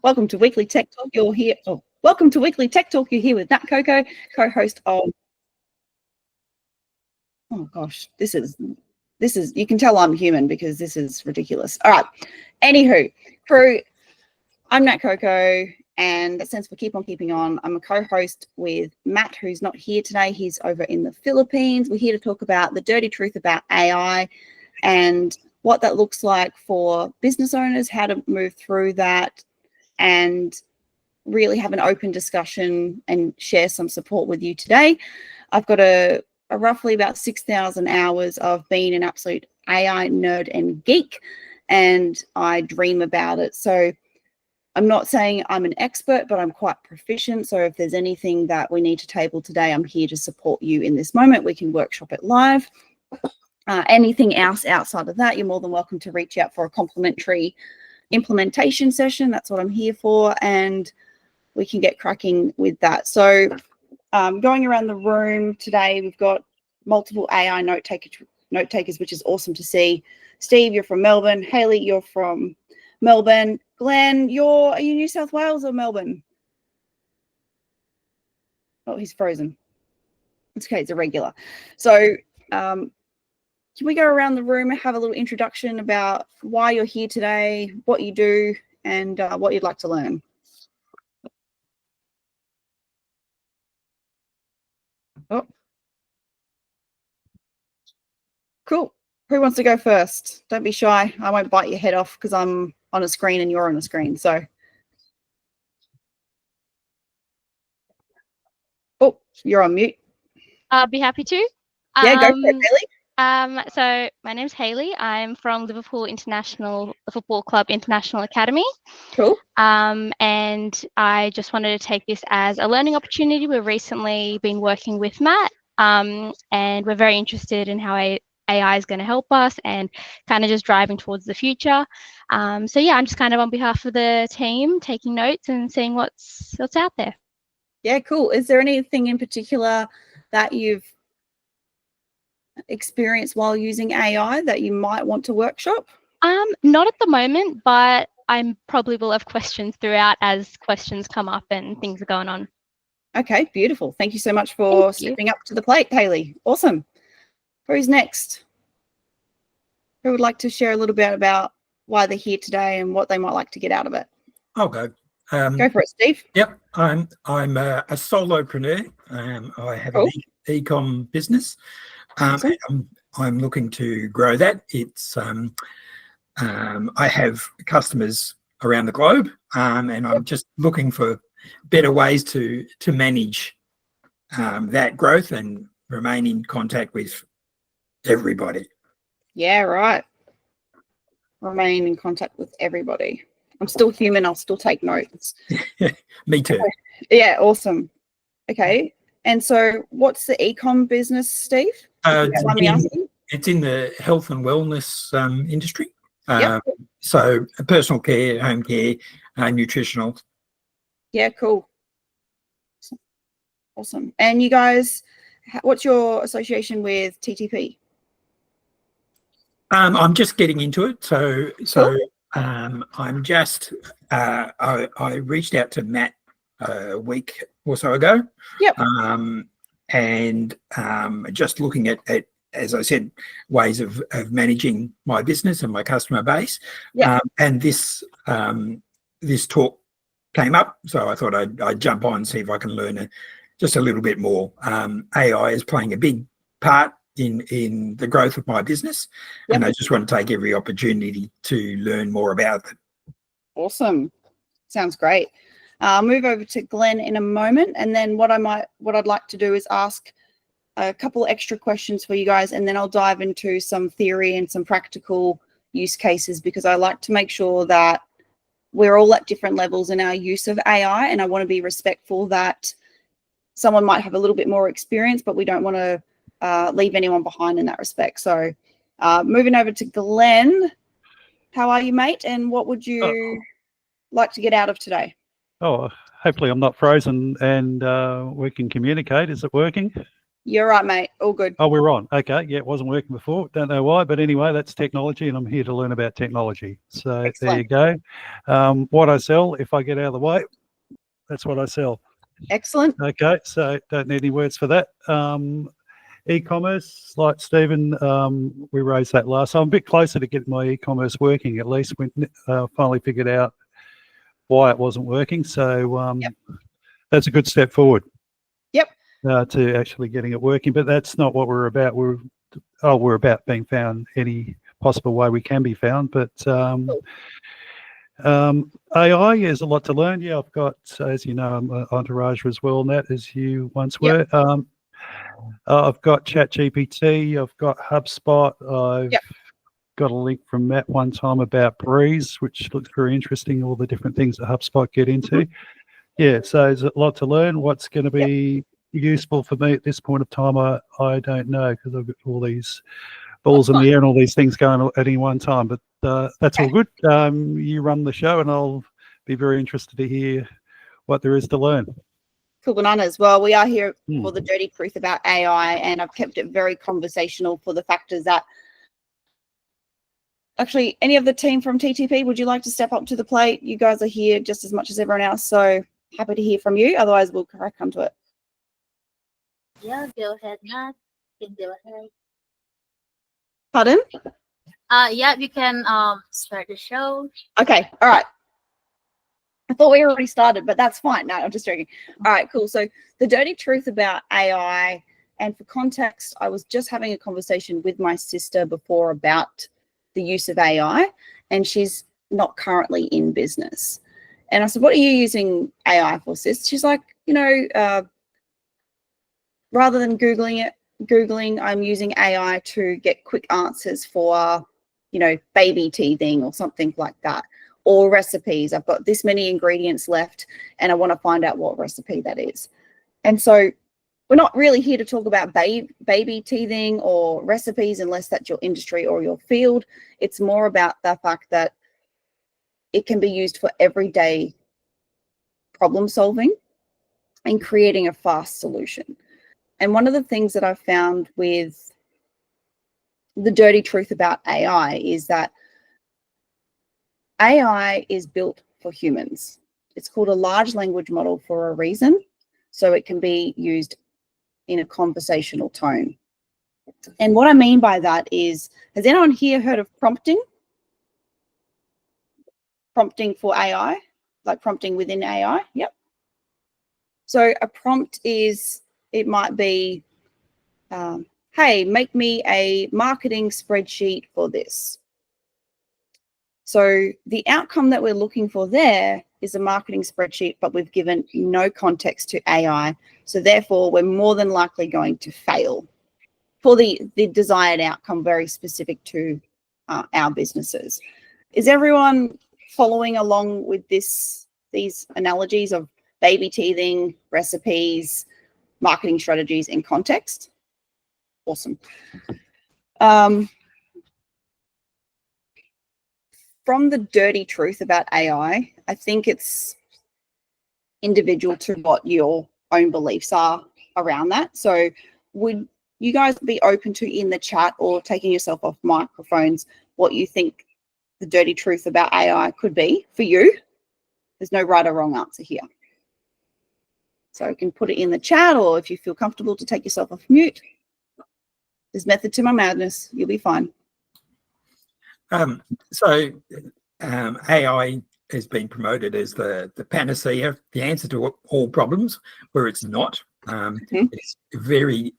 Welcome to Weekly Tech Talk. You're here. Oh, welcome to Weekly Tech Talk. You're here with Nat Coco, co-host of. Oh gosh, this is. You can tell I'm human because this is ridiculous. All right. Anywho, crew. I'm Nat Coco, and that stands for Keep On Keeping On. I'm a co-host with Matt, who's not here today. He's over in the Philippines. We're here to talk about the dirty truth about AI and what that looks like for business owners, how to move through that, and really have an open discussion and share some support with you today. I've got a roughly about 6,000 hours of being an absolute AI nerd and geek, and I dream about it. So I'm not saying I'm an expert, but I'm quite proficient. So if there's anything that we need to table today, I'm here to support you in this moment. We can workshop it live. Anything else outside of that, you're more than welcome to reach out for a complimentary implementation session. That's what I'm here for, and we can get cracking with that. So going around the room today, we've got multiple AI note takers, which is awesome to see. Steve, you're from Melbourne. Hayley, you're from Melbourne. Glenn, are you New South Wales or Melbourne? Oh, he's frozen. It's okay, it's irregular. So can we go around the room and have a little introduction about why you're here today, what you do, and what you'd like to learn? Oh, cool. Who wants to go first? Don't be shy. I won't bite your head off because I'm on a screen and you're on a screen. So, oh, you're on mute. I'll be happy to. Yeah, go for it, Hayley. So my name's Hayley. I'm from Liverpool Football Club International Academy. Cool. And I just wanted to take this as a learning opportunity. We've recently been working with Matt, and we're very interested in how AI is going to help us and kind of just driving towards the future. So yeah, I'm just kind of on behalf of the team taking notes and seeing what's out there. Yeah, cool. Is there anything in particular that you've experienced while using AI that you might want to workshop? Not at the moment, but I probably will have questions throughout as questions come up and things are going on. Okay, beautiful. Thank you so much for stepping up to the plate, Hayley. Awesome. Who's next? Who would like to share a little bit about why they're here today and what they might like to get out of it? I'll go. Go for it, Steve. Yep, I'm a solopreneur. I have Cool. an e-com business. Awesome. I'm looking to grow that. It's I have customers around the globe, and I'm just looking for better ways to manage that growth and remain in contact with everybody. Yeah, right. Remain in contact with everybody. I'm still human. I'll still take notes. Me too. Yeah, awesome. Okay. And so what's the e-com business, Steve? It's in the health and wellness industry. Yep. So personal care, home care, nutritional. Yeah, cool. Awesome. And you guys, what's your association with TTP? I'm just getting into it. So Cool. I'm just I reached out to Matt a week or so ago. Yep. And just looking at, as I said, ways of managing my business and my customer base. Yep. And this talk came up, so I thought I'd jump on and see if I can learn just a little bit more. AI is playing a big part in the growth of my business. Yep. And I just want to take every opportunity to learn more about it. Awesome. Sounds great. I'll move over to Glenn in a moment, and then what I'd like to do is ask a couple extra questions for you guys, and then I'll dive into some theory and some practical use cases, because I like to make sure that we're all at different levels in our use of AI, and I want to be respectful that someone might have a little bit more experience, but we don't want to leave anyone behind in that respect. So moving over to Glenn, how are you, mate? And what would you like to get out of today? Oh, hopefully I'm not frozen and we can communicate. Is it working? You're right, mate. All good. Oh, we're on. Okay. Yeah, it wasn't working before. Don't know why, but anyway, that's technology, and I'm here to learn about technology. So Excellent. there you go. What I sell, if I get out of the way, that's what I sell. Excellent. Okay. So don't need any words for that. E-commerce, like Stephen, we raised that last. So I'm a bit closer to getting my e-commerce working. At least we finally figured out why it wasn't working. So that's a good step forward. Yep. To actually getting it working, but that's not what we're about. We're about being found any possible way we can be found. But AI is a lot to learn. Yeah, I've got, as you know, I'm an entourage as well, Nat, as you once were. I've got ChatGPT. I've got HubSpot. I've got a link from Matt one time about Breeze, which looks very interesting. All the different things that HubSpot get into. Yeah, so there's a lot to learn. What's going to be useful for me at this point of time, I don't know, because I've got all these balls in the air and all these things going at any one time. But that's all good. You run the show, and I'll be very interested to hear what there is to learn. Cool bananas. Well, we are here for the dirty truth about AI, and I've kept it very conversational for the factors that actually any of the team from TTP, would you like to step up to the plate? You guys are here just as much as everyone else, so happy to hear from you. Otherwise, we'll crack onto it. Yeah, go ahead, Nat. You can go ahead. Pardon? Yeah, you can start the show. Okay, all right. I thought we already started, but that's fine. No, I'm just joking. All right, cool. So the dirty truth about AI, and for context, I was just having a conversation with my sister before about the use of AI, and she's not currently in business. And I said, what are you using AI for, sis? She's like, rather than Googling, I'm using AI to get quick answers for, baby teething or something like that, or recipes. I've got this many ingredients left and I want to find out what recipe that is. And so we're not really here to talk about baby teething or recipes unless that's your industry or your field. It's more about the fact that it can be used for everyday problem solving and creating a fast solution. And one of the things that I've found with the dirty truth about AI is that AI is built for humans. It's called a large language model for a reason, so it can be used in a conversational tone. And what I mean by that is, has anyone here heard of prompting? Prompting for AI, like prompting within AI? Yep. So a prompt is, it might be, hey, make me a marketing spreadsheet for this. So the outcome that we're looking for there is a marketing spreadsheet, but we've given no context to AI. So therefore, we're more than likely going to fail for the desired outcome very specific to our businesses. Is everyone following along with these analogies of baby teething, recipes, marketing strategies, and context? Awesome. From the dirty truth about AI, I think it's individual to what your own beliefs are around that. So would you guys be open to, in the chat or taking yourself off microphones, what you think the dirty truth about AI could be for you? There's no right or wrong answer here. So you can put it in the chat, or if you feel comfortable to take yourself off mute. There's method to my madness. You'll be fine. AI has been promoted as the panacea, the answer to all problems, where it's not. It's very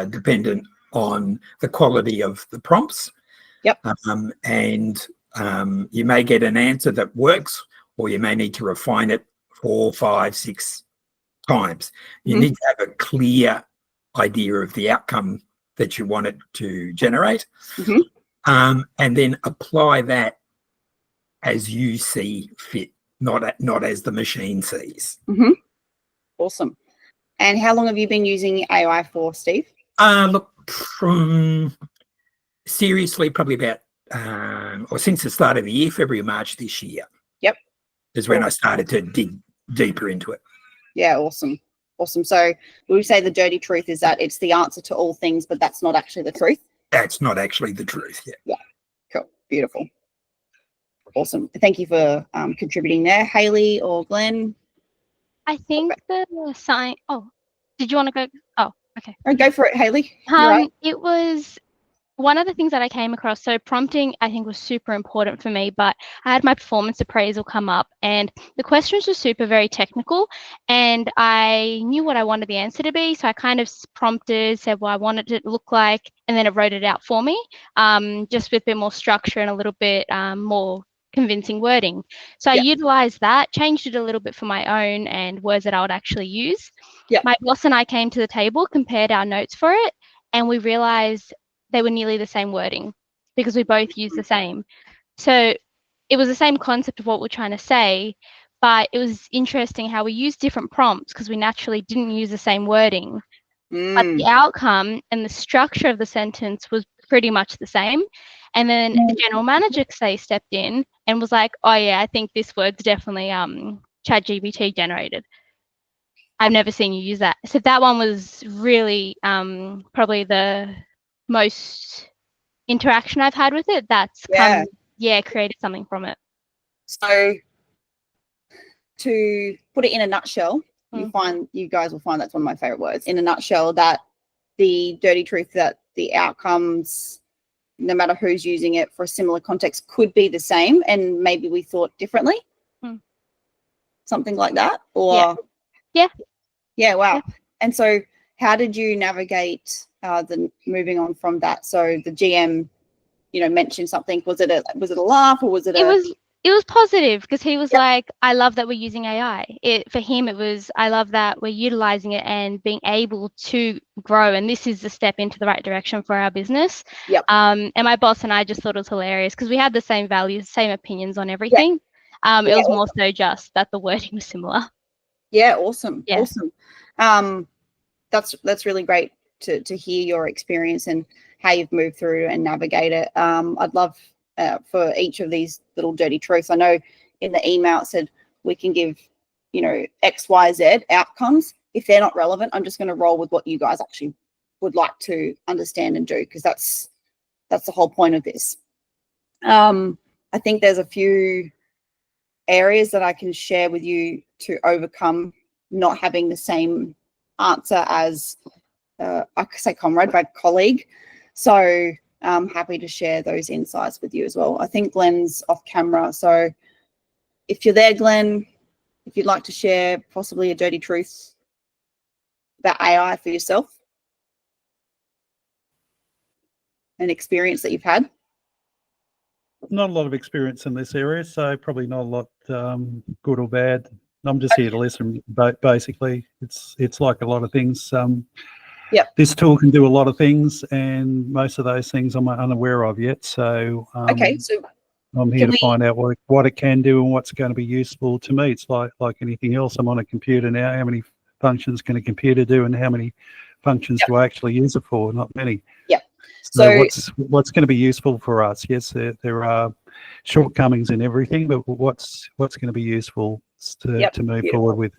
dependent on the quality of the prompts. Yep. And you may get an answer that works, or you may need to refine it 4, 5, 6 times. You need to have a clear idea of the outcome that you want it to generate. And then apply that as you see fit, not as the machine sees. Awesome. And how long have you been using AI for, Steve? Look, seriously, probably about, or since the start of the year, February, March this year. Yep. Is when I started to dig deeper into it. Yeah, awesome. Awesome. So we say the dirty truth is that it's the answer to all things, but that's not actually the truth. That's not actually the truth. Yeah. Cool. Beautiful. Awesome. Thank you for contributing there. Haley or Glenn? I think the sign. Oh, did you want to go? Oh, okay. Oh, go for it, Haley. You're right. It was one of the things that I came across. So prompting, I think, was super important for me, but I had my performance appraisal come up and the questions were very technical, and I knew what I wanted the answer to be. So I kind of prompted, said what I wanted it to look like, and then it wrote it out for me, just with a bit more structure and a little bit more convincing wording. So I utilized that, changed it a little bit for my own and words that I would actually use. My boss and I came to the table, compared our notes for it, and we realized they were nearly the same wording because we both used the same. So it was the same concept of what we're trying to say, but it was interesting how we used different prompts because we naturally didn't use the same wording. But the outcome and the structure of the sentence was pretty much the same. And then the general manager stepped in and was like, oh yeah, I think this word's definitely ChatGPT generated. I've never seen you use that. So that one was really probably the most interaction I've had with it. That's created something from it. So to put it in a nutshell, you guys will find that's one of my favorite words. In a nutshell, that the dirty truth that the outcomes, no matter who's using it for a similar context, could be the same, and maybe we thought differently. Something like that, or wow. And so how did you navigate the moving on from that? So the GM, mentioned something. Was it a laugh, or was it? It was positive because he was like, I love that we're using AI. For him, it was, I love that we're utilizing it and being able to grow. And this is the step into the right direction for our business. And my boss and I just thought it was hilarious because we had the same values, same opinions on everything. It was more so just that the wording was similar. Yeah, awesome. Awesome. That's really great to hear your experience and how you've moved through and navigate it. I'd love for each of these little dirty truths. I know in the email it said we can give, X, Y, Z outcomes. If they're not relevant, I'm just going to roll with what you guys actually would like to understand and do, because that's the whole point of this. I think there's a few areas that I can share with you to overcome not having the same answer as I could say comrade, but colleague. So I'm happy to share those insights with you as well. I think Glenn's off camera. So if you're there, Glenn, if you'd like to share possibly a dirty truth about AI for yourself, an experience that you've had. Not a lot of experience in this area, so probably not a lot good or bad. I'm just here to listen. But basically, it's like a lot of things. This tool can do a lot of things, and most of those things I'm unaware of yet. So so I'm here to find out what it can do and what's going to be useful to me. It's like anything else. I'm on a computer now. How many functions can a computer do, and how many functions do I actually use it for? Not many. So what's going to be useful for us? Yes, there are shortcomings in everything, but what's going to be useful to move forward with?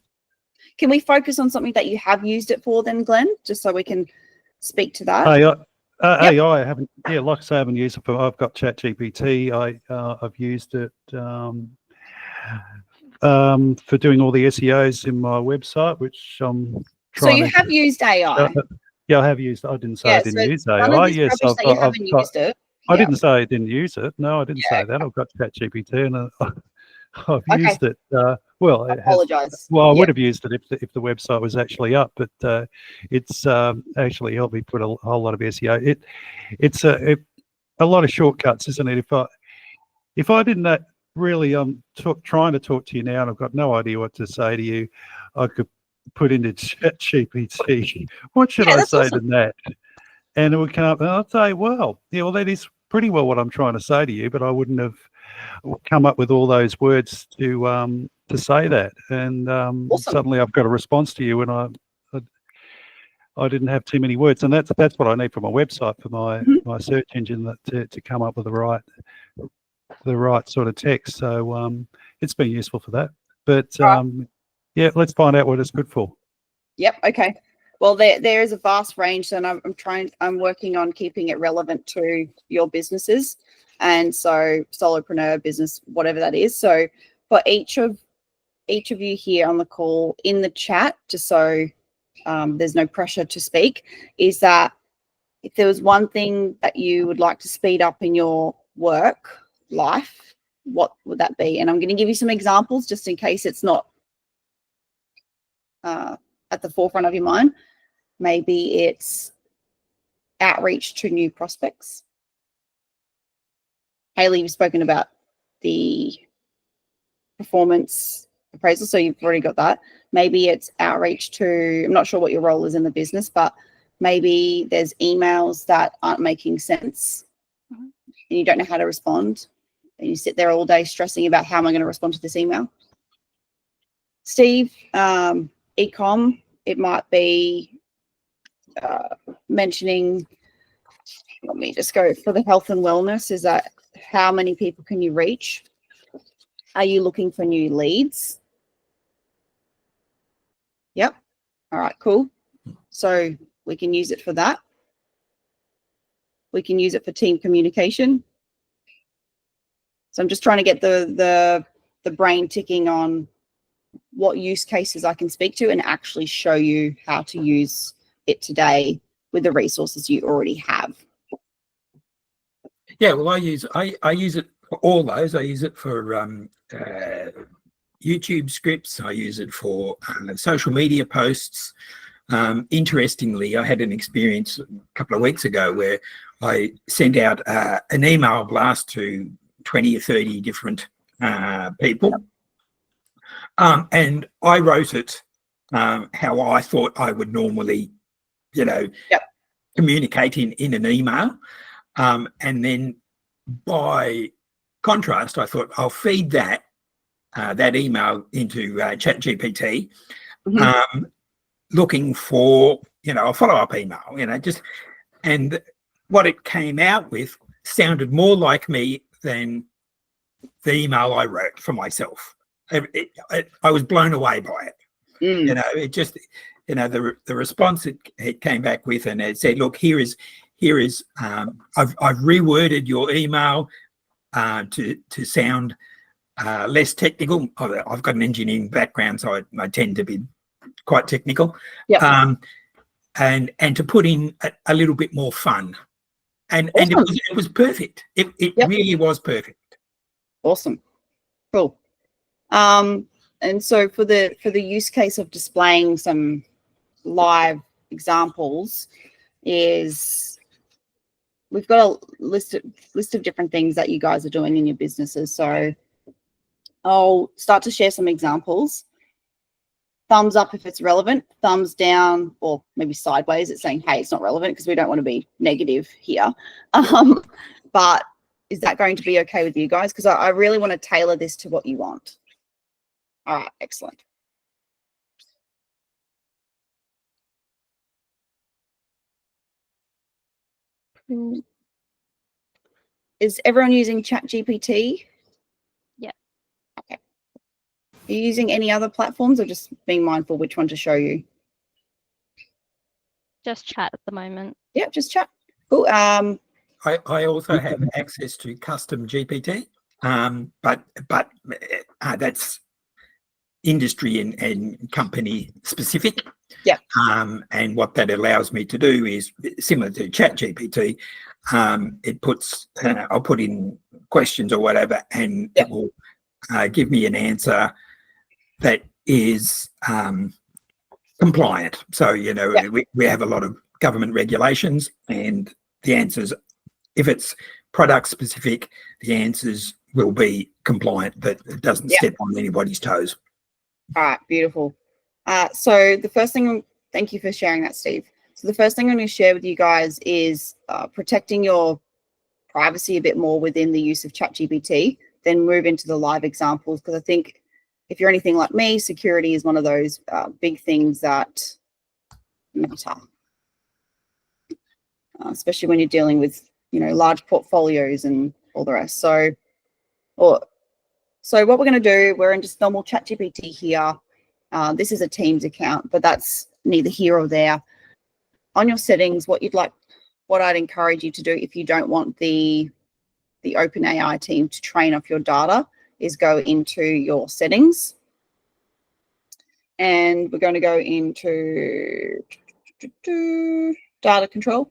Can we focus on something that you have used it for then, Glenn, just so we can speak to that? AI, I haven't. Yeah, like I say, I haven't used it for. I've got ChatGPT. I've used it for doing all the SEOs in my website, which I'm trying. So you have used AI. Yeah, I have used it. I didn't say I didn't use AI. Yes, I've used it. I didn't say I didn't use it. No, I didn't say that. I've got ChatGPT and I've used it. Well, I apologize. I would have used it if the website was actually up, but it's actually helped me put a whole lot of SEO. It's a lot of shortcuts, isn't it? If I didn't really trying to talk to you now, and I've got no idea what to say to you, I could put into ChatGPT, what should I say to that? And it would come up, and I'd say, well, that is pretty well what I'm trying to say to you, but I wouldn't have come up with all those words to say that. And suddenly I've got a response to you, and I didn't have too many words, and that's what I need for my website, for my search engine, to come up with the right sort of text. So it's been useful for that. But let's find out what it's good for. Yep. Okay. Well, there is a vast range, and I'm working on keeping it relevant to your businesses, and so solopreneur business, whatever that is. So for each of you here on the call, in the chat, just so there's no pressure to speak, is that if there was one thing that you would like to speed up in your work life, what would that be? And I'm going to give you some examples just in case it's not at the forefront of your mind. Maybe it's outreach to new prospects. Hayley, you've spoken about the performance appraisal, so you've already got that. Maybe it's outreach to, I'm not sure what your role is in the business, but maybe there's emails that aren't making sense and you don't know how to respond. And you sit there all day stressing about how am I going to respond to this email. Steve, e-com, it might be mentioning, let me just go for the health and wellness, is that how many people can you reach? Are you looking for new leads? Yep. All right, cool. So we can use it for that. We can use it for team communication. So I'm just trying to get the brain ticking on what use cases I can speak to and actually show you how to use it today with the resources you already have. Yeah, well, I use it for all those. I use it for YouTube scripts. I use it for social media posts. Interestingly, I had an experience a couple of weeks ago where I sent out an email blast to 20 or 30 different people. And I wrote it how I thought I would normally, communicate in an email. And then by contrast, I thought I'll feed that email into ChatGPT, looking for, a follow-up email, and what it came out with sounded more like me than the email I wrote for myself. I was blown away by it. It just, the response it came back with, and it said, look, here is I've reworded your email to sound less technical. I've got an engineering background, so I tend to be quite technical. And to put in a little bit more fun, and it was perfect. It really was perfect. Awesome, cool. And so for the use case of displaying some live examples, is we've got a list of different things that you guys are doing in your businesses. So I'll start to share some examples. Thumbs up if it's relevant, thumbs down, or maybe sideways, it's saying, hey, it's not relevant, because we don't want to be negative here. But is that going to be okay with you guys? Because I really want to tailor this to what you want. All right, excellent. Is everyone using ChatGPT? Yeah. Okay. Are you using any other platforms, or just being mindful which one to show you? Just chat at the moment. Yeah, just chat. Cool. I also have access to custom GPT, but that's industry and company specific. Yeah. And what that allows me to do is similar to ChatGPT. It puts I'll put in questions or whatever, and it will give me an answer that is compliant. So we have a lot of government regulations, and the answers, if it's product specific, the answers will be compliant, but it doesn't step on anybody's toes. All right, beautiful. So the first thing, thank you for sharing that, Steve. So the first thing I'm going to share with you guys is protecting your privacy a bit more within the use of ChatGPT, then move into the live examples, because I think if you're anything like me, security is one of those big things that matter, especially when you're dealing with, large portfolios and all the rest. So what we're going to do, we're in just normal ChatGPT here. This is a Teams account, but that's neither here or there. On your settings, what I'd encourage you to do if you don't want the OpenAI team to train off your data is go into your settings. And we're going to go into data control.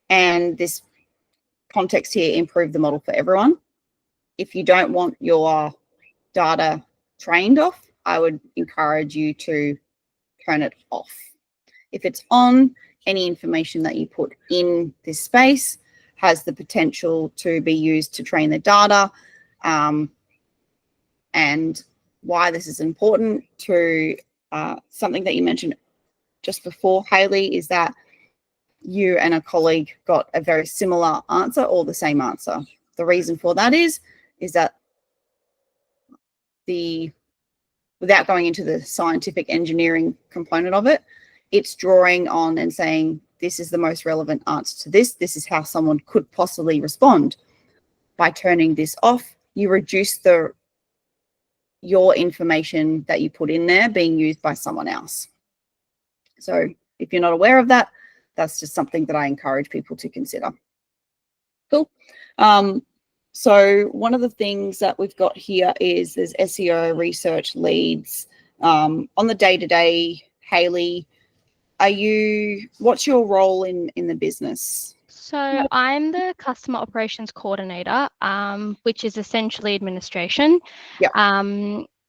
And this context here, improve the model for everyone. If you don't want your data trained off, I would encourage you to turn it off. If it's on, any information that you put in this space has the potential to be used to train the data. And why this is important to something that you mentioned just before, Hayley, is that you and a colleague got a very similar answer or the same answer. The reason for that is that without going into the scientific engineering component of it, it's drawing on and saying, this is the most relevant answer to this. This is how someone could possibly respond. By turning this off, you reduce your information that you put in there being used by someone else. So if you're not aware of that, that's just something that I encourage people to consider. Cool. So one of the things that we've got here is there's SEO research leads. On the day-to-day, Hayley, what's your role in the business? So I'm the customer operations coordinator, which is essentially administration. Yep.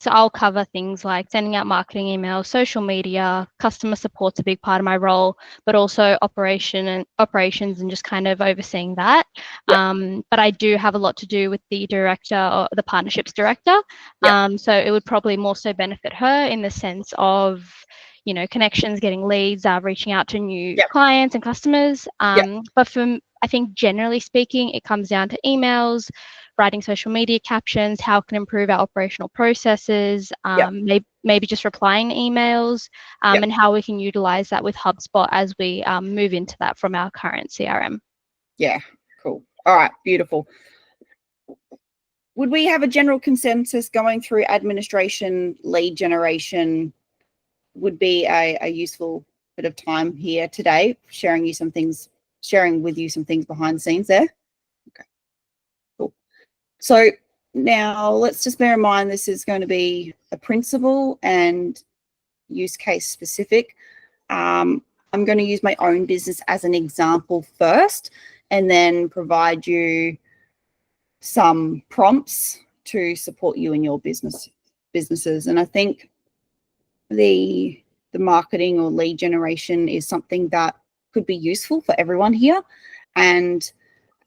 So I'll cover things like sending out marketing emails, social media, customer support's a big part of my role, but also operations and just kind of overseeing that. Yep. But I do have a lot to do with the director or the partnerships director. Yep. So it would probably more so benefit her in the sense of, you know, connections, getting leads, reaching out to new Yep. clients and customers. Yep. But I think generally speaking, it comes down to emails, writing social media captions, how it can improve our operational processes, Yep. maybe just replying to emails, Yep. and how we can utilize that with HubSpot as we move into that from our current CRM. Yeah, cool. All right, beautiful. Would we have a general consensus going through administration, lead generation would be a useful bit of time here today, sharing with you some things behind the scenes there? Okay, cool. So now let's just bear in mind this is going to be a principle and use case specific. I'm going to use my own business as an example first, and then provide you some prompts to support you in your businesses. And I think the marketing or lead generation is something that could be useful for everyone here. And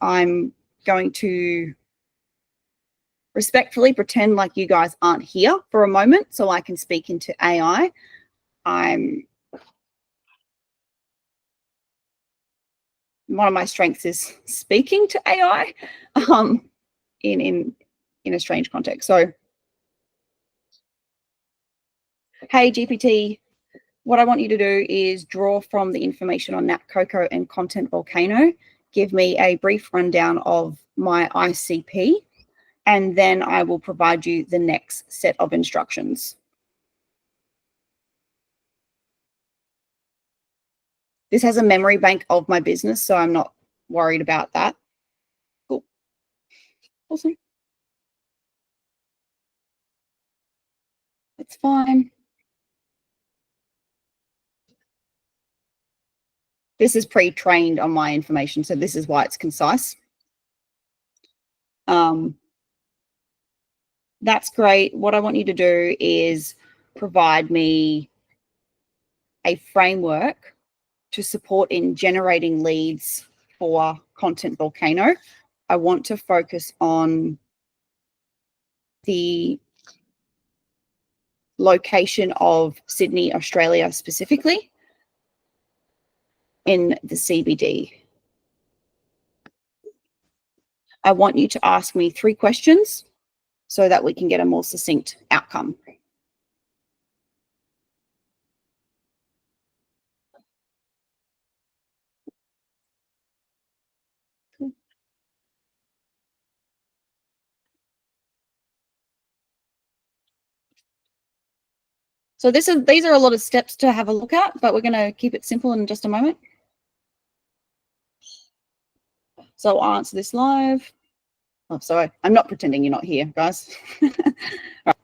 I'm going to respectfully pretend like you guys aren't here for a moment so I can speak into AI. One of my strengths is speaking to AI in a strange context. So, hey, GPT, what I want you to do is draw from the information on NatCoco and Content Volcano, give me a brief rundown of my ICP, and then I will provide you the next set of instructions. This has a memory bank of my business, so I'm not worried about that. Cool. Awesome. That's fine. This is pre-trained on my information, so this is why it's concise. That's great. What I want you to do is provide me a framework to support in generating leads for Content Volcano. I want to focus on the location of Sydney, Australia specifically, in the CBD. I want you to ask me 3 questions so that we can get a more succinct outcome. So these are a lot of steps to have a look at, but we're going to keep it simple in just a moment. So I'll answer this live. Oh, sorry, I'm not pretending you're not here, guys. Right.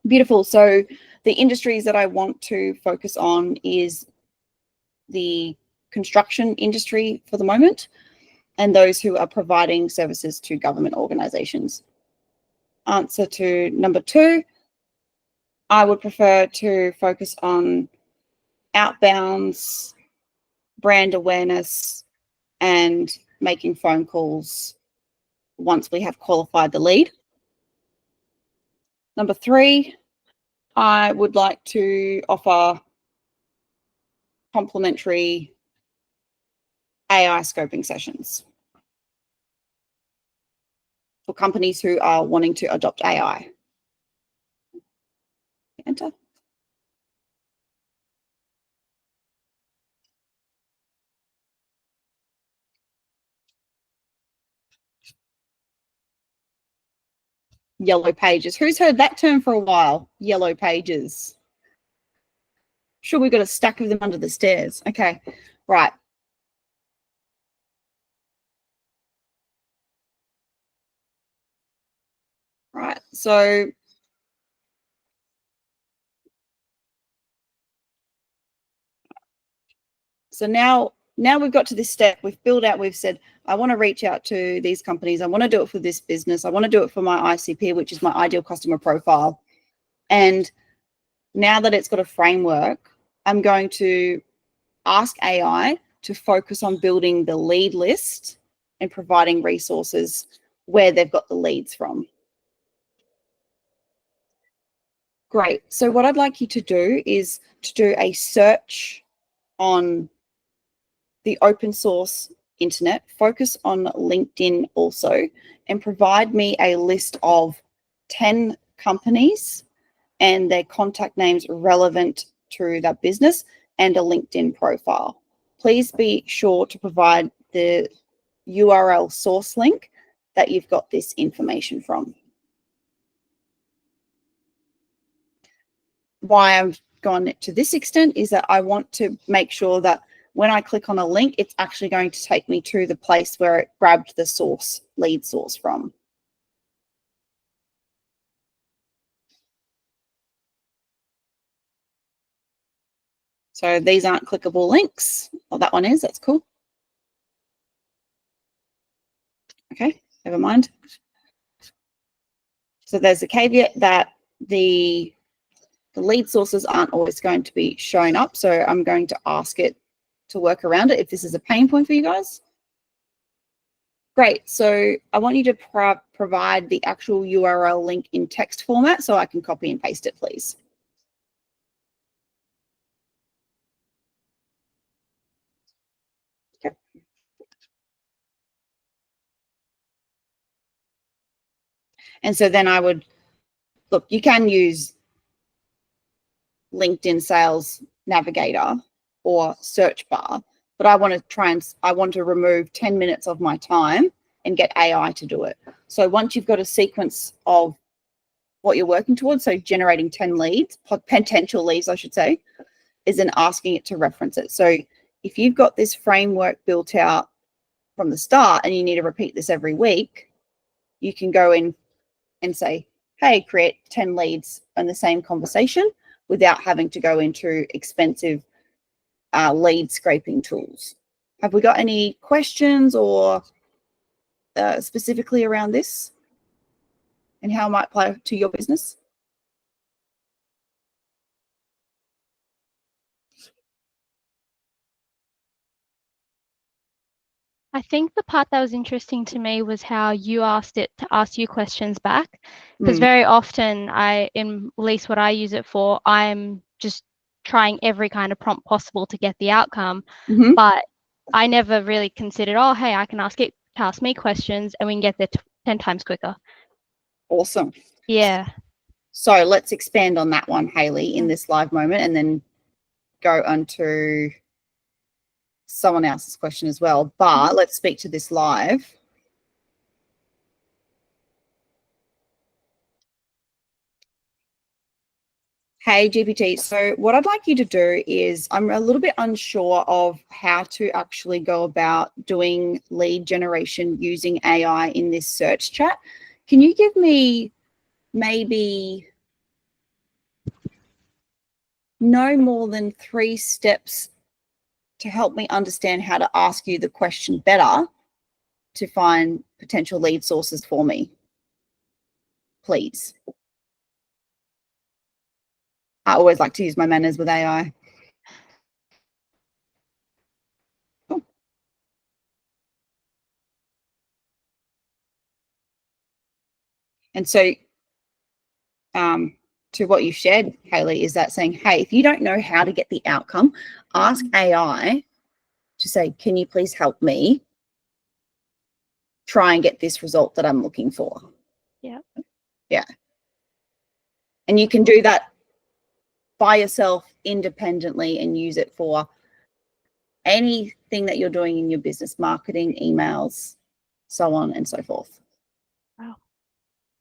Beautiful. So the industries that I want to focus on is the construction industry for the moment, and those who are providing services to government organizations. Answer to number 2, I would prefer to focus on outbounds, brand awareness, and making phone calls once we have qualified the lead. Number 3, I would like to offer complimentary AI scoping sessions for companies who are wanting to adopt AI. Enter. Yellow pages. Who's heard that term for a while? Yellow pages. Sure, we've got a stack of them under the stairs. Okay, right. Right, so now we've got to this step. We've built out, we've said, I want to reach out to these companies. I want to do it for this business. I want to do it for my ICP, which is my ideal customer profile. And now that it's got a framework, I'm going to ask AI to focus on building the lead list and providing resources where they've got the leads from. Great. So what I'd like you to do is to do a search on the open source internet, focus on LinkedIn also, and provide me a list of 10 companies and their contact names relevant to that business and a LinkedIn profile. Please be sure to provide the URL source link that you've got this information from. Why I've gone to this extent is that I want to make sure that when I click on a link, it's actually going to take me to the place where it grabbed the source, lead source from. So these aren't clickable links. Well, that one is, that's cool. Okay, never mind. So there's a caveat that the lead sources aren't always going to be showing up. So I'm going to ask it to work around it if this is a pain point for you guys. Great. So I want you to provide the actual URL link in text format so I can copy and paste it, please. Okay. And so then I would, look, you can use LinkedIn Sales Navigator or search bar, but I want to remove 10 minutes of my time and get AI to do it. So once you've got a sequence of what you're working towards, so generating 10 leads, potential leads, I should say, is then asking it to reference it. So if you've got this framework built out from the start and you need to repeat this every week, you can go in and say, hey, create 10 leads on the same conversation without having to go into expensive lead scraping tools. Have we got any questions or specifically around this and how it might apply to your business? I think the part that was interesting to me was how you asked it to ask you questions back. Because very often in at least what I use it for, I'm just trying every kind of prompt possible to get the outcome. But I never really considered, oh, hey, I can ask it to ask me questions and we can get there 10 times quicker. Awesome. Yeah. So let's expand on that one, Hayley, in this live moment and then go on to someone else's question as well. But let's speak to this live. Hey, GPT. So what I'd like you to do is, I'm a little bit unsure of how to actually go about doing lead generation using AI in this search chat. Can you give me maybe no more than 3 steps to help me understand how to ask you the question better to find potential lead sources for me, please? I always like to use my manners with AI. Cool. And so to what you shared, Hayley, is that saying, hey, if you don't know how to get the outcome, ask AI to say, can you please help me try and get this result that I'm looking for? Yeah. Yeah. And you can do that by yourself independently and use it for anything that you're doing in your business, marketing, emails, so on and so forth. Wow.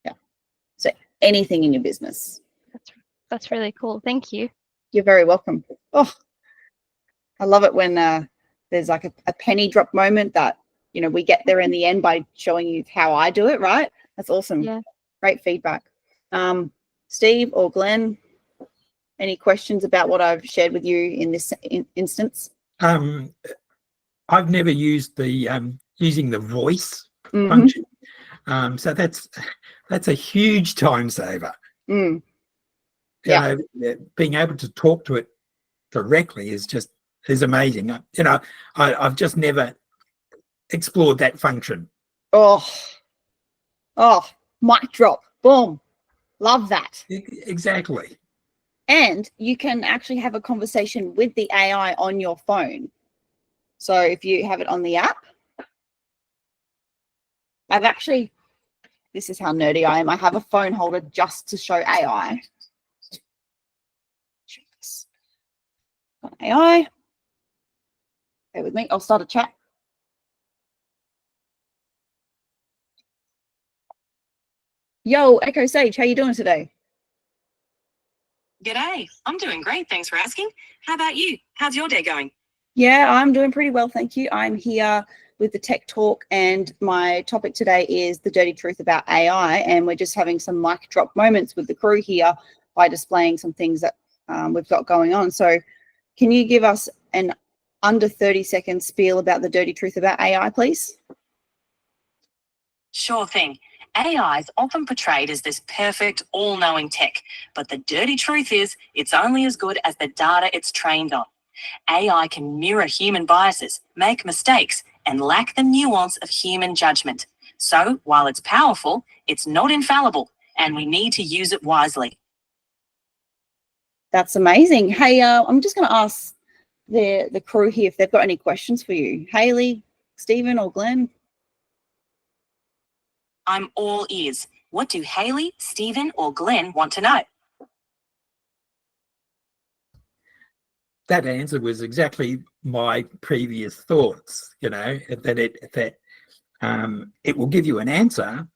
Yeah. So anything in your business. That's really cool. Thank you. You're very welcome. Oh, I love it when there's like a penny drop moment that, you know, we get there in the end by showing you how I do it, right? That's awesome. Yeah. Great feedback. Steve or Glenn, any questions about what I've shared with you in this instance? I've never used the using the voice Mhm. function, so that's a huge time saver. Mm. You know, being able to talk to it directly is amazing. You know, I've just never explored that function. Oh, mic drop. Boom. Love that. Exactly. And you can actually have a conversation with the AI on your phone. So if you have it on the app, this is how nerdy I am. I have a phone holder just to show AI. AI. Bear with me. I'll start a chat. Yo, Echo Sage, how you doing today? G'day. I'm doing great. Thanks for asking. How about you? How's your day going? Yeah, I'm doing pretty well, thank you. I'm here with the Tech Talk, and my topic today is the dirty truth about AI, and we're just having some mic drop moments with the crew here by displaying some things that we've got going on. So can you give us an under 30-second spiel about the dirty truth about AI, please? Sure thing. AI is often portrayed as this perfect, all-knowing tech, but the dirty truth is it's only as good as the data it's trained on. AI can mirror human biases, make mistakes, and lack the nuance of human judgment. So, while it's powerful, it's not infallible, and we need to use it wisely. That's amazing. Hey, I'm just going to ask the crew here if they've got any questions for you. Hayley, Stephen, or Glenn? I'm all ears. What do Hayley, Stephen, or Glenn want to know? That answer was exactly my previous thoughts. You know, that it will give you an answer,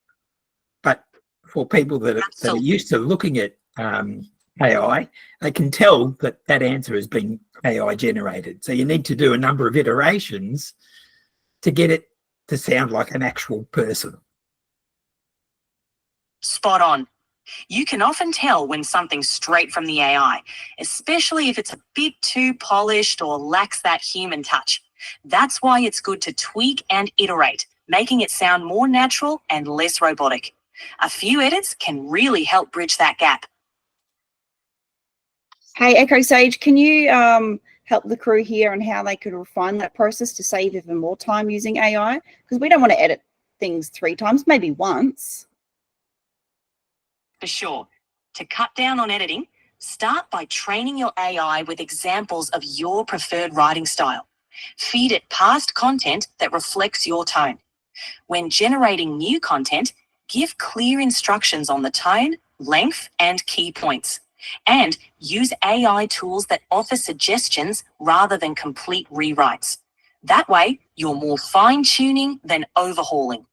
but for people that are used to looking at AI, they can tell that that answer has been AI generated. So you need to do a number of iterations to get it to sound like an actual person. Spot on. You can often tell when something's straight from the AI, especially if it's a bit too polished or lacks that human touch. That's why it's good to tweak and iterate, making it sound more natural and less robotic. A few edits can really help bridge that gap. Hey, Echo Sage, can you help the crew here on how they could refine that process to save even more time using AI? Because we don't want to edit things 3 times, maybe once. For sure. To cut down on editing, start by training your AI with examples of your preferred writing style. Feed it past content that reflects your tone. When generating new content, give clear instructions on the tone, length, and key points. And use AI tools that offer suggestions rather than complete rewrites. That way, you're more fine-tuning than overhauling.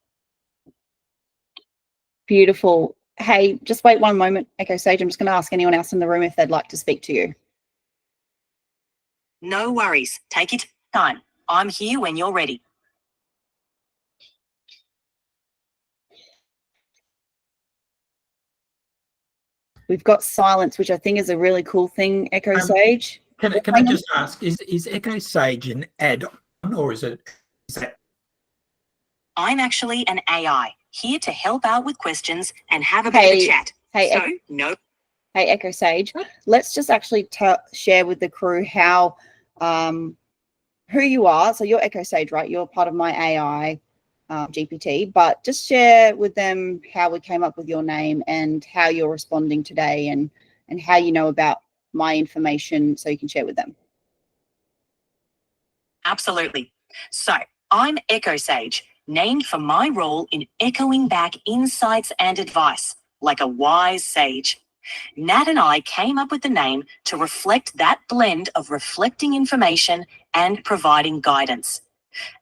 Beautiful. Hey, just wait one moment, Echo Sage. I'm just going to ask anyone else in the room if they'd like to speak to you. No worries. Take your time. I'm here when you're ready. We've got silence, which I think is a really cool thing, Echo Sage. Can I just ask, is Echo Sage an add-on, or is that? I'm actually an AI, here to help out with questions and have a bit of a chat. Hey, No. Hey, Echo Sage, let's just actually share with the crew how, who you are. So you're Echo Sage, right? You're part of my AI GPT, but just share with them how we came up with your name and how you're responding today, and how you know about my information so you can share with them. Absolutely. So I'm Echo Sage, named for my role in echoing back insights and advice, like a wise sage. Nat and I came up with the name to reflect that blend of reflecting information and providing guidance.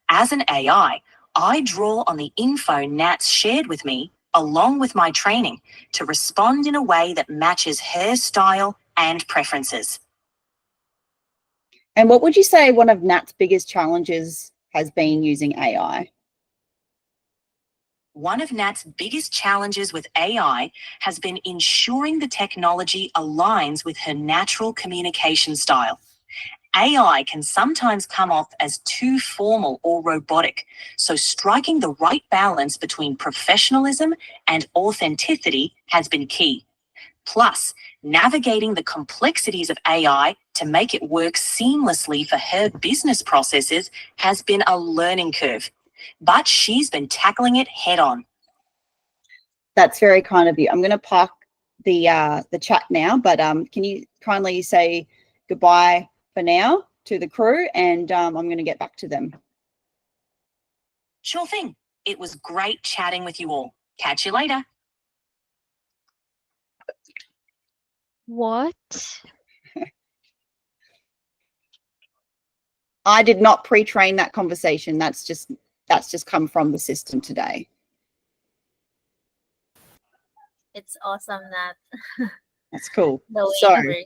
As an AI, I draw on the info Nat's shared with me, along with my training, to respond in a way that matches her style and preferences. And what would you say one of Nat's biggest challenges has been using AI? One of Nat's biggest challenges with AI has been ensuring the technology aligns with her natural communication style. AI can sometimes come off as too formal or robotic, so striking the right balance between professionalism and authenticity has been key. Plus, navigating the complexities of AI to make it work seamlessly for her business processes has been a learning curve, but she's been tackling it head on. That's very kind of you. I'm going to park the chat now, but can you kindly say goodbye for now to the crew, and I'm going to get back to them. Sure thing. It was great chatting with you all. Catch you later. What? I did not pre-train that conversation. That's just come from the system today. It's awesome that. That's cool. The way So, it works.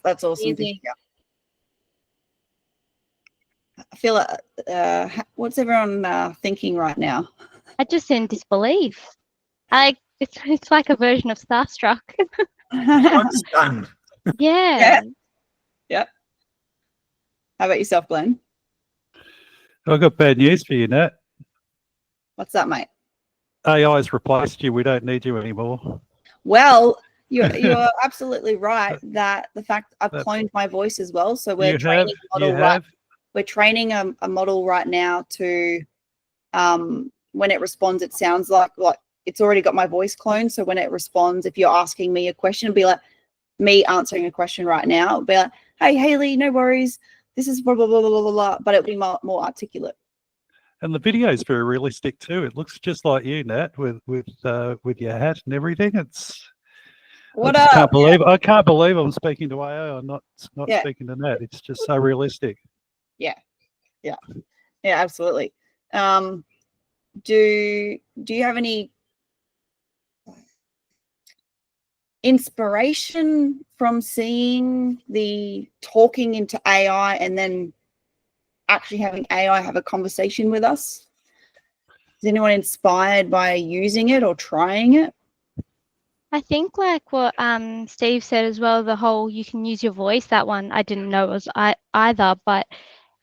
that's awesome to Easy. hear. I feel like, what's everyone thinking right now? I just in disbelief. It's like a version of starstruck. I'm stunned. Yeah. Yep. How about yourself, Glenn? I've got bad news for you, Nat. What's that, mate? AI's replaced you. We don't need you anymore. Well, you're absolutely right that the fact I've cloned my voice as well. So we're training a model we're training a model right now to when it responds, it sounds like it's already got my voice cloned. So when it responds, if you're asking me a question, it'll be like me answering a question right now. It'll be like, hey, Haley, no worries. This is blah, blah, blah, blah, blah, blah, but it'll be more articulate. And the video is very realistic too. It looks just like you, Nat, with your hat and everything. It's What I up? I can't believe I'm speaking to AI. I'm not speaking to Nat. It's just so realistic. Yeah, absolutely. Do you have any inspiration from seeing the talking into AI and then actually having AI have a conversation with us? Is anyone inspired by using it or trying it? I think like what Steve said as well, the whole you can use your voice, that one I didn't know was either, but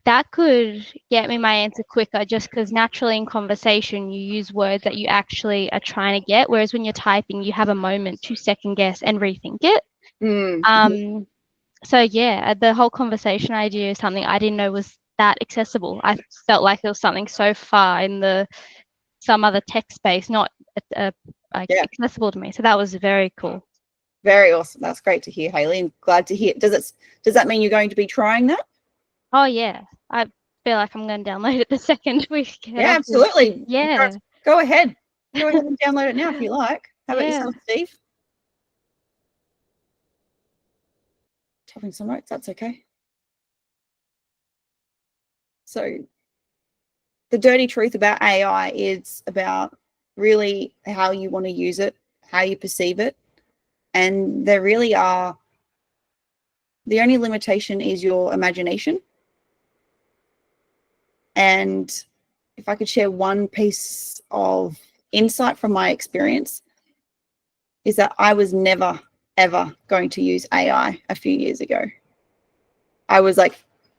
that could get me my answer quicker just because naturally in conversation you use words that you actually are trying to get, whereas when you're typing you have a moment to second guess and rethink it. So yeah, the whole conversation idea is something I didn't know was that accessible. I felt like it was something so far in some other tech space, not accessible to me. So that was very cool. Very awesome. That's great to hear, Haley, and glad to hear. Does that mean you're going to be trying that? Oh yeah, I feel like I'm going to download it the second we get Yeah, absolutely. Yeah. Go ahead. Go ahead and download it now if you like. How about yourself, Steve? Tapping some notes, that's okay. So the dirty truth about AI is about really how you want to use it how you perceive it. And there really are, the only limitation is your imagination. And if I could share one piece of insight from my experience, is that I was never, ever going to use AI a few years ago. I was like,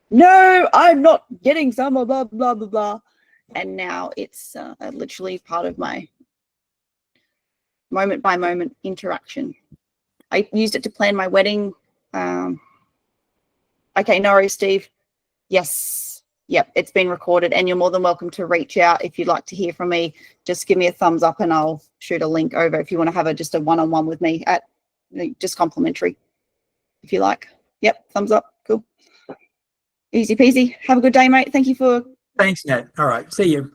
no, I'm not getting some blah, blah, blah, blah, blah. And now it's literally part of my moment by moment interaction. I used it to plan my wedding. Okay, no worries, Steve. Yes. Yep, it's been recorded, and you're more than welcome to reach out if you'd like to hear from me. Just give me a thumbs up and I'll shoot a link over if you want to have just a one-on-one with me at just complimentary, if you like. Yep, thumbs up. Cool. Easy peasy. Have a good day, mate. Thank you for... Thanks, Nat. All right. See you.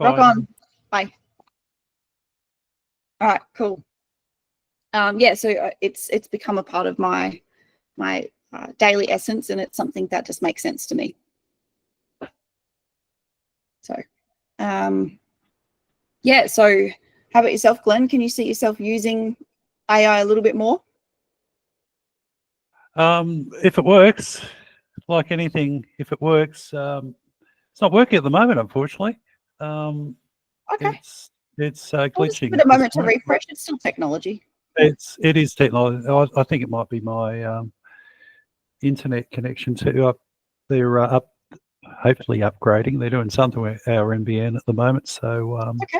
Rock Bye. on. Bye. All right, cool. Yeah, so it's become a part of my daily essence, and it's something that just makes sense to me. So, yeah, so how about yourself, Glenn? Can you see yourself using AI a little bit more? If it works, like anything, if it works, it's not working at the moment, unfortunately. Okay. It's I'll just glitching. give it a moment to refresh. It's still technology. It is technology. I think it might be my internet connection too. They're hopefully upgrading. They're doing something with our NBN at the moment. So Okay,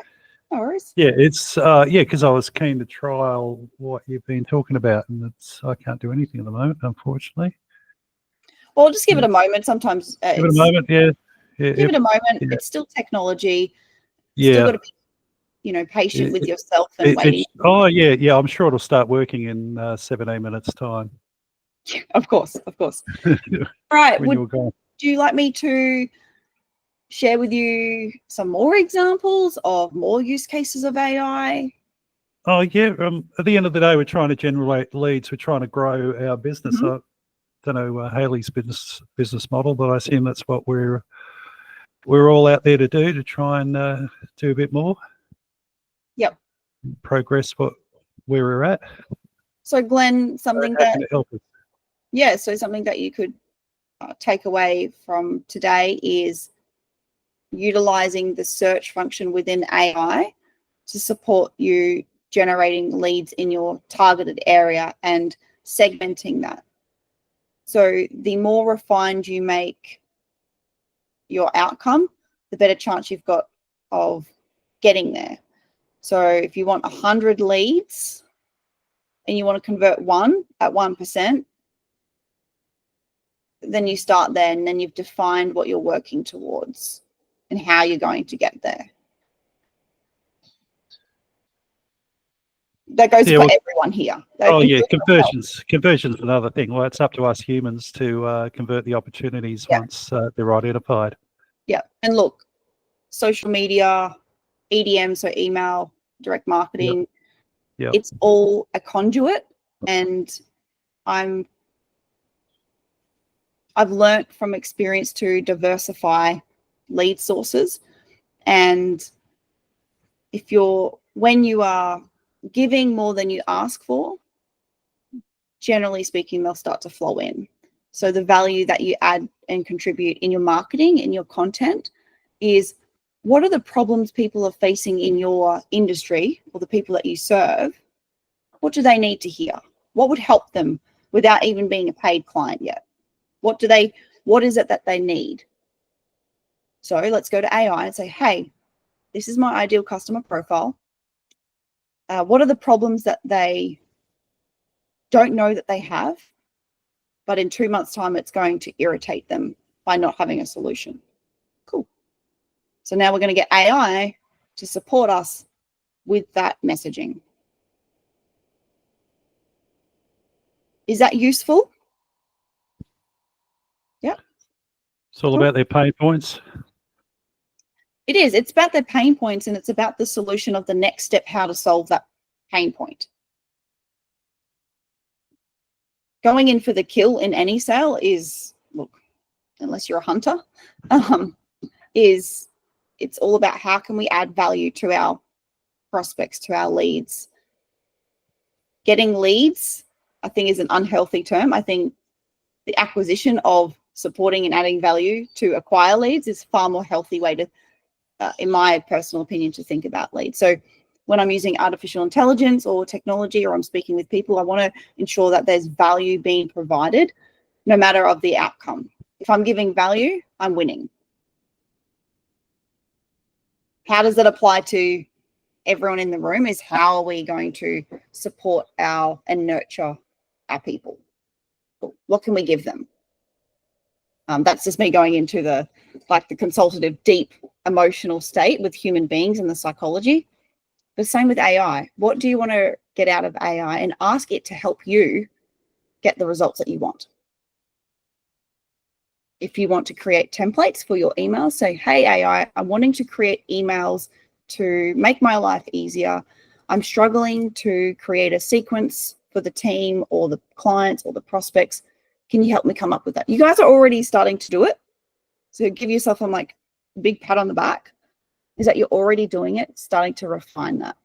no worries. yeah, it's because I was keen to trial what you've been talking about, and I can't do anything at the moment, unfortunately. Well, just give it a moment. Sometimes Give it a moment, yeah. Give it a moment. Yeah. It's still technology. Yeah. Still got to be, patient with yourself and waiting. Oh yeah. I'm sure it'll start working in 17 minutes' time. Of course. Right. When you're gone. Do you like me to share with you some more examples of more use cases of AI? Oh yeah. At the end of the day, we're trying to generate leads. We're trying to grow our business. Mhm. I don't know Hayley's business model, but I assume that's what we're all out there to do, to try and do a bit more. Yep. Progress where we're at. So Glenn, something How that, can it help us? yeah, so something that you could take away from today is utilizing the search function within AI to support you generating leads in your targeted area and segmenting that. So the more refined you make your outcome, the better chance you've got of getting there. So if you want 100 leads and you want to convert one at 1%, then you start there, and then you've defined what you're working towards and how you're going to get there. That goes for everyone here. Conversion's another thing. Well, it's up to us humans to convert the opportunities once they're identified. Yeah, and look, social media, EDM, so email, direct marketing, it's all a conduit, and I've learnt from experience to diversify lead sources. And when you are giving more than you ask for, generally speaking, they'll start to flow in. So the value that you add and contribute in your marketing, in your content, is what are the problems people are facing in your industry or the people that you serve? What do they need to hear? What would help them without even being a paid client yet? What is it that they need? So let's go to AI and say, hey, this is my ideal customer profile. What are the problems that they don't know that they have, but in 2 months' time, it's going to irritate them by not having a solution? Cool. So now we're going to get AI to support us with that messaging. Is that useful? Yeah. It's all about their pain points. It is. It's about their pain points, and it's about the solution of the next step, how to solve that pain point. Going in for the kill in any sale is, look, unless you're a hunter, it's all about how can we add value to our prospects, to our leads, getting leads, I think, is an unhealthy term. I think the acquisition of supporting and adding value to acquire leads is far more healthy way to, in my personal opinion, to think about leads. So when I'm using artificial intelligence or technology, or I'm speaking with people, I want to ensure that there's value being provided, no matter of the outcome. If I'm giving value, I'm winning. How does that apply to everyone in the room? Is how are we going to support and nurture our people? What can we give them? That's just me going into the consultative, deep emotional state with human beings and the psychology. The same with AI. What do you want to get out of AI? And ask it to help you get the results that you want. If you want to create templates for your emails, say, hey, AI, I'm wanting to create emails to make my life easier. I'm struggling to create a sequence for the team or the clients or the prospects. Can you help me come up with that? You guys are already starting to do it. So give yourself a big pat on the back, is that you're already doing it, starting to refine that.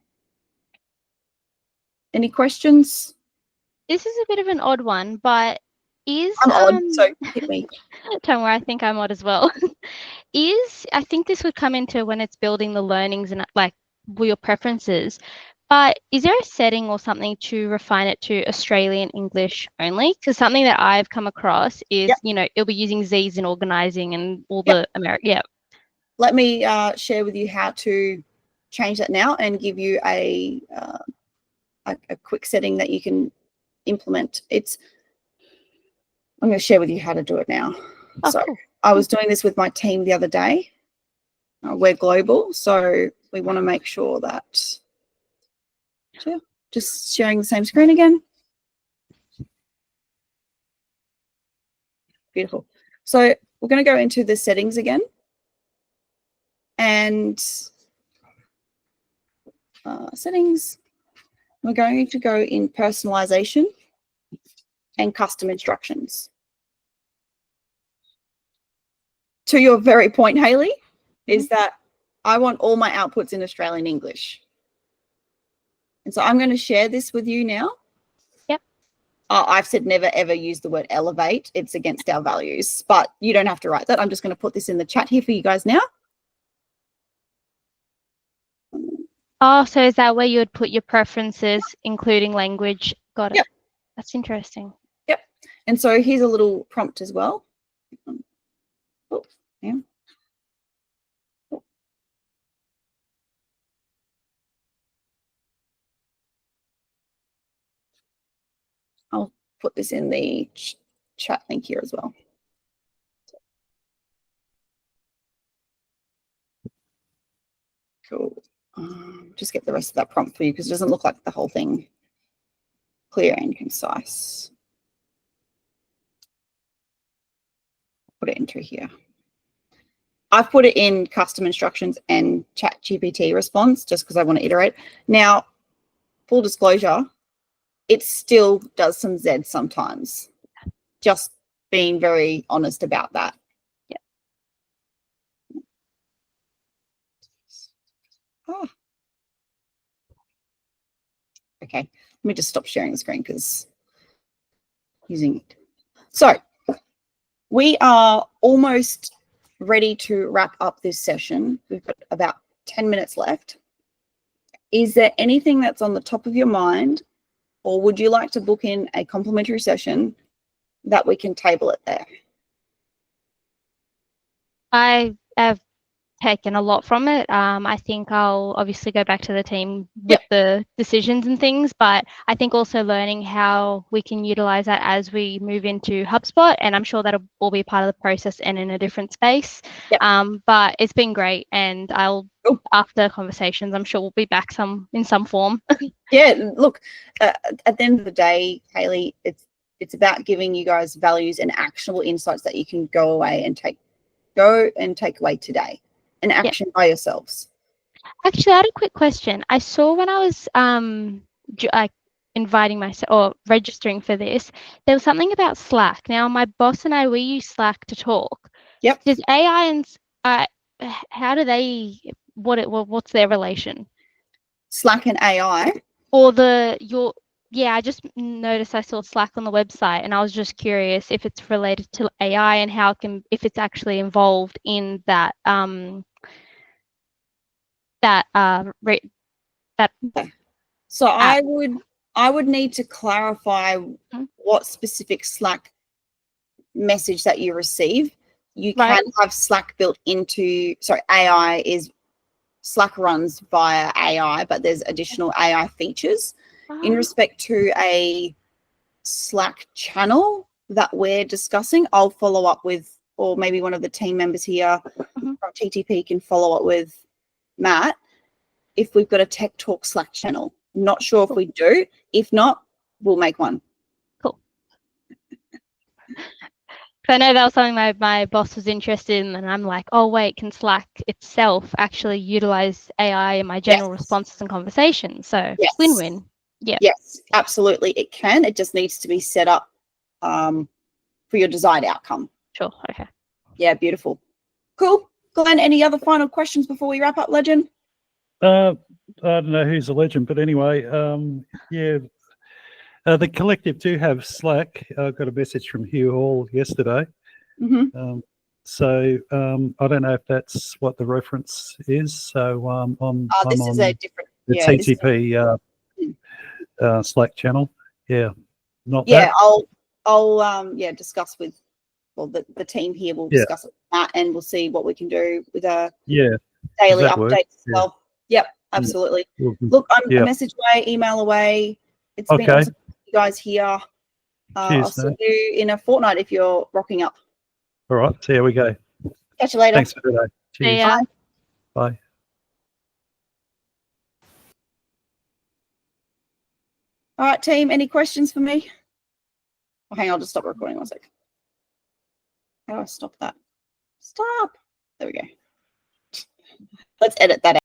Any questions? This is a bit of an odd one, but I'm odd, so hit me. don't worry, I think I'm odd as well. I think this would come into when it's building the learnings and your preferences, but is there a setting or something to refine it to Australian English only? Because something that I've come across is, it'll be using Z's in organizing and all the American. Let me share with you how to change that now and give you a quick setting that you can implement. I'm going to share with you how to do it now. Oh, so cool. I was doing this with my team the other day. We're global, so we want to make sure that, just sharing the same screen again. Beautiful. So we're going to go into the settings again. And settings, we're going to go in personalization and custom instructions. To your very point, Hayley, is that I want all my outputs in Australian English. And so I'm going to share this with you now. Yep. I've said never, ever use the word elevate. It's against our values, but you don't have to write that. I'm just going to put this in the chat here for you guys now. Oh, so is that where you would put your preferences, including language? Got it. Yep. That's interesting. Yep. And so here's a little prompt as well. Oh, yeah. Oh. I'll put this in the chat link here as well. Cool. Just get the rest of that prompt for you because it doesn't look like the whole thing clear and concise. Put it into here. I've put it in custom instructions and chat GPT response just because I want to iterate. Now, full disclosure, it still does some Z sometimes. Just being very honest about that. Yeah. Oh. Okay, let me just stop sharing the screen because using it. So we are almost ready to wrap up this session. We've got about 10 minutes left. Is there anything that's on the top of your mind, or would you like to book in a complimentary session that we can table it there? I have taken a lot from it. I think I'll obviously go back to the team with the decisions and things, but I think also learning how we can utilize that as we move into HubSpot, and I'm sure that'll all be part of the process and in a different space. But it's been great, and after conversations, I'm sure we'll be back in some form. Yeah, look, at the end of the day, Hayley, it's about giving you guys values and actionable insights that you can go away and take away today and action by yourselves. Actually, I had a quick question. I saw when I was inviting myself or registering for this, there was something about Slack. Now, my boss and I, we use Slack to talk. Yep. Does AI and how do they? What's their relation? Slack and AI, Or yeah, I just noticed I saw Slack on the website, and I was just curious if it's related to AI and how it can, if it's actually involved in that that. So I would need to clarify what specific Slack message that you receive. You Right. can have Slack built into, sorry, AI is, Slack runs via AI, but there's additional AI features. In respect to a Slack channel that we're discussing, I'll follow up with, or maybe one of the team members here from TTP can follow up with Matt if we've got a Tech Talk Slack channel. I'm not sure if we do. If not, we'll make one. Cool. So I know that was something my boss was interested in, and I'm like, oh wait, can Slack itself actually utilize AI in my general responses and conversations? So win-win. Yeah. Yes, absolutely. It can. It just needs to be set up for your desired outcome. Sure. Okay. Yeah, beautiful. Cool. Glenn, any other final questions before we wrap up, Legend? I don't know who's a legend, but anyway, yeah. The collective do have Slack. I got a message from Hugh Hall yesterday. So I don't know if that's what the reference is. So I'm this on is a different, the TTP Slack channel. Yeah, not yeah. that. I'll discuss with, well, the team here will discuss it with Matt, and we'll see what we can do with a daily updates as well. Yep, absolutely. Look, I'm a message away, email away. It's been awesome to see you guys here. I'll see you in a fortnight if you're rocking up. All right, see how we go. Catch you later. Thanks for today. Cheers. Yeah. Bye. All right, team, any questions for me? Oh, hang on, I'll just stop recording 1 sec. How do I stop that? Stop. There we go. Let's edit that out.